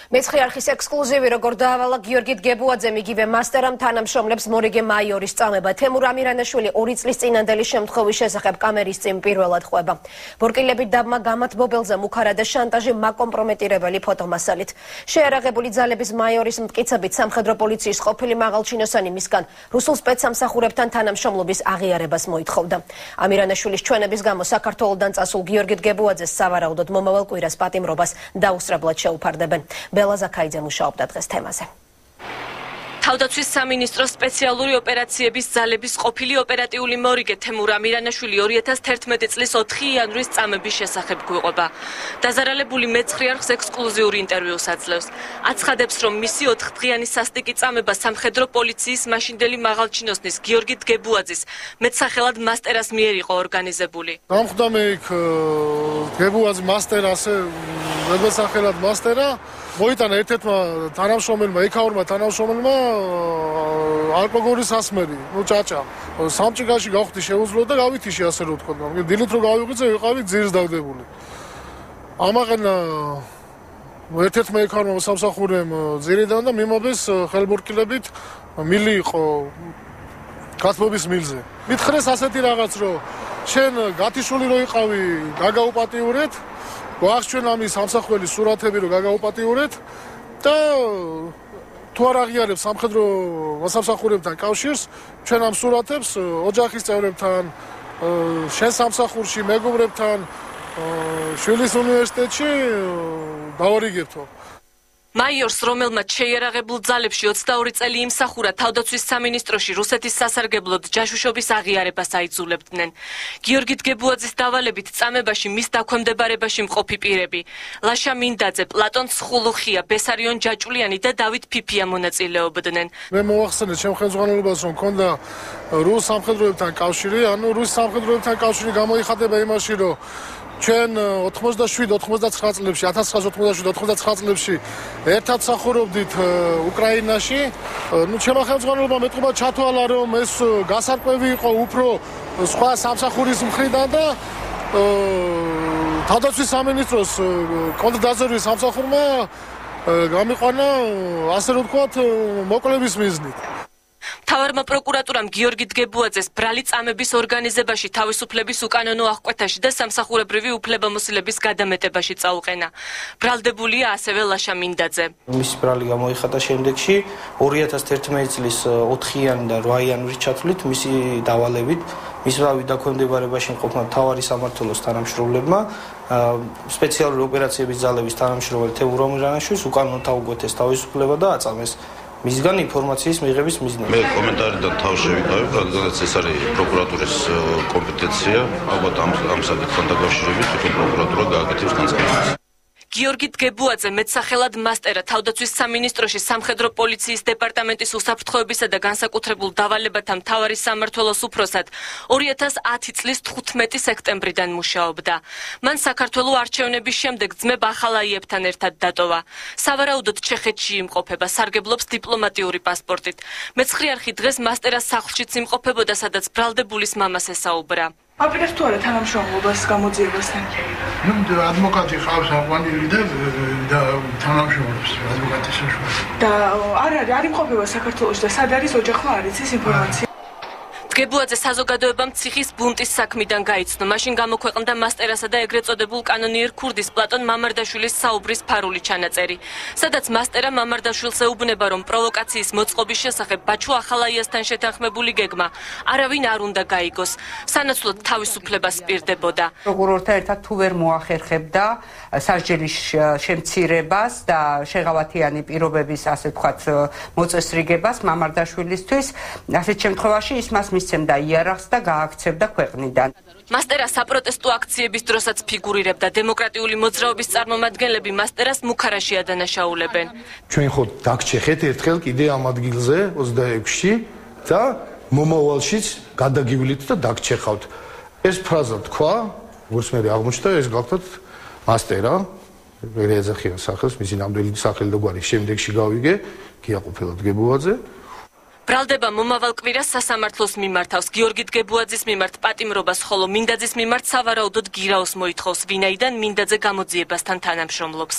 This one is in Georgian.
მეცხრე არხის ექსკლუზივი როგორ დაავალა გიორგი დგებუაძემ იგივე მასტერამ თანამშრომლებს მორიგე მაიორის წამება. თემურ ამირანაშვილი 2 წლის წინანდელი შემთხვევის შესახებ კამერის წინ პირველად ხვება. ბორკილებით დაბმა გამათბობელზე მუქარა და შანტაჟი მაკომპრომეტირებელი ფოტომასალით. შეარაღებული ძალების მაიორის მტკიცებით სამხედრო პოლიციის ყოფილი მაღალჩინოსანი მისგან რუსულ სპეცსამსახურებთან თანამშრომლობის აღიარებას მოითხოვდა. ამირანაშვილის ჩვენების გამო საქართველოდან წასულ გიორგი დგებუაძეს სავარაუდოდ მომავალ კვირას პატიმრობას დაუსწრებლად შეუფარდებენ. ბელა ზაქაიძე მუშაობდა დღეს თემაზე. თავდაცვის სამინისტროს სპეციალური ოპერაციების ძალების ყოფილი ოპერატიული მორიგე თემურ ამირანაშვილი 2011 წლის 4 იანვრის წამების შესახებ გვიყვება. დაზარალებული მეცხრე არხს ექსკლუზიური ინტერვიუს აძლევს. აცხადებს, რომ მისი 4 დღიანი სასტიკი წამება სამხედრო პოლიციის მაშინდელი მაღალჩინოსნის გიორგი დგებუაძის მეტსახელად მასტერას მიერ იყო ორგანიზებული. გამხდამე იქ დგებუაძე მასტერა ასე მეტსახელად მასტერა მოიტანა ერთ-ერთმა თანამშრომელმა, იქაურმა თანამშრომელმა ალკოგოლის ასმერი, ჭაჭა. სამჭიგაში გავხდი შეუძლო და გავითიში ასე რომ თქვა. დილით რო გავიღვიძე, ვიყავი ძირს დავდებული. ამაყენ ერთ-ერთმა იქაურმა სამსახურემ ძირიდან და მიმობეს ხელბორკილებით მილი იყო გათბობის მილზე. მითხრეს ასეთი რაღაც, რომ შენ გათიშული რო იყავი, გაგაუპატიურეთ. გვახსჩვენ ამის სამსახურის სურათები რომ გაგაუპატიურეთ და თუ არ აღიარებს სამხედრო მოსამსახურებთან კავშირს, ჩვენ ამ სურათებს ოჯახის წევრებთან, შენ სამსახურში, მეგობრებთან, შვილის უნივერსიტეტში დავარიგებთო. მაიორს, რომელმაც შეიარაღებულ ძალებში 22 წელი იმსახურა თავდაცვის სამინისტროში რუსეთის სასარგებლოდ ჯაშუშობის აღიარებას აიძულებდნენ. გიორგი დგებუაძის დავალებით წამებაში მის დაქვემდებარებაში მყოფი პირები ლაშა მინდაძე, პლატონ ცხულუხია, ბესარიონ ჯაჭულიანი და დავით ფიფია მონაწილეობდნენ. მე მოვახსენეთ ჩემ ხელმძღვანელობას, რომ მქონდა რუს სამხედროებთან კავშირი, ანუ რუს სამხედროებთან კავშირი გამოიხატება იმაში, რომ ჩვენ 87-99 წლებში, 1987-99 წლებში ერთად მსახურობდით უკრაინაში. ჩემმა ხელმძღვანელობამ ეტყობა ჩათვალა, რომ ეს გასარკვევი იყო უფრო სხვა სამსახურის მხრიდან და თავდაცვის სამინისტროს კონტრდაზერვის სამსახურმა გამიყვანა, ასე რომ ვთქვათ, მოკლების მიზნით. მთავარმა პროკურატურამ გიორგი დგებუაძეს ბრალი წამების ორგანიზებაში, თავისუფლების უკანონო აღკვეთაში და სამსახურებრივი უფლებამოსილების გადამეტებაში წაუყენა. ბრალდებულია ასევე ლაშა მინდაძე. მისი ბრალი გამოიხატა შემდეგში 2011 წლის 4-იანი და 8-იანვრის ჩათვლით მისი დავალებით მისვავი დაქვემდებარებაში მყოფმა მთავარი სამმართველოს თანამშრომლებმა სპეციალური ოპერაციების ძალების თანამშრომელი თემურ ამირანაშვილს უკანონო თავგოთეს თავისუფლება და აწამეს. მისგან ინფორმაციის მიღების მიზნით. მე კომენტარიდან თავს შევიკავებ, რადგანაც ეს არის პროკურატურის კომპეტენცია, ალბათ ამ საკითხთან დაკავშირებით თვითონ პროკურატურა გააკეთებს განცხადებას. გიორგი დგებუაძე მეტსახელად მასტერა თავდაცვის სამინისტროში სამხედრო პოლიციის დეპარტამენტის უსაფრთხოებისა და განსაკუთრებულ დავალებათა მთავარი სამმართველოს უფროსად 2010 წლის 15 სექტემბრიდან მუშაობდა. მან საქართველოს არჩევნების შემდეგ ძმებ ახალაიებთან ერთად დატოვა. სავარაუდოდ ჩეხეთში იმყოფება, სარგებლობს დიპლომატიური პასპორტით. მეცხრე არხი დღეს მასტერას სახლშიც იმყოფებოდა, სადაც ბრალდებულის მამას ესაუბრა. აპირებს თუ არა თანამშრომლობას გამოძიებასთან? ადვოკატი ყავს აყვანილი და თანამშრომლობს ადვოკატის საშუალებით. და არ იმყოფება საქართველოში და სად არის ოჯახმა არ იცის ინფორმაცია? დგებუაძე საზოგადოებამ ციხის ბუნტის საქმიდან გაიცნო. მაშინ გამოქვეყნდა მასტერასა და ეგრეთ წოდებულ კანონიერ ქურდის პლატონ მამარდაშვილის საუბრის ფარული ჩანაწერი. სადაც მასტერა მამარდაშვილს ეუბნება, რომ პროვოკაციის მოწყობის შესახებ ბაჩუ ახალაიასთან შეთანხმებული გეგმა არავინ არ უნდა გაიგოს. სანაცვლოდ თავისუფლებას პირდებოდა. პროკურორთა ერთად თუ ვერ მოახერხებდა სასჯელის შემცირებას და შეღავათიანი პირობების, ასე ვთქვათ, მოწესრიგებას მამარდაშვილისთვის, ასეთ შემთხვევაში ის მას მისცემდა იარაღს და გააქცევდა ქვეყნიდან. მასტერა საპროტესტო აქციების დროსაც ფიგურირებდა. დემოკრატიული მოძრაობის წარმომადგენლები მასტერას მუქარაში ადანაშაულებენ. ჩვენ ხო დაგჭეხეთ ერთხელ კიდე ამ ადგილზე 26-ში და მომავალშიც გადაგივლით და დაგჭეხავთ. ეს ფრაზა თქვა, როგორც მე აღმოჩნდა, ეს გახლავთ მასტერა, ვერ ეძახიან სახელს, მისი ნამდვილი სახელი და გვარი შემდეგში გავიგე, გიაყოფილა დგებუაძე. ბრალდება მომავალ კვირას სასამართლოს მიმართავს. გიორგი დგებუაძის მიმართ პატიმრობას, ხოლო მინდაძის მიმართ სავარაუდოდ გირაოს მოითხოვს, ვინაიდან მინდაძე გამოძიებასთან თანამშრომლობს.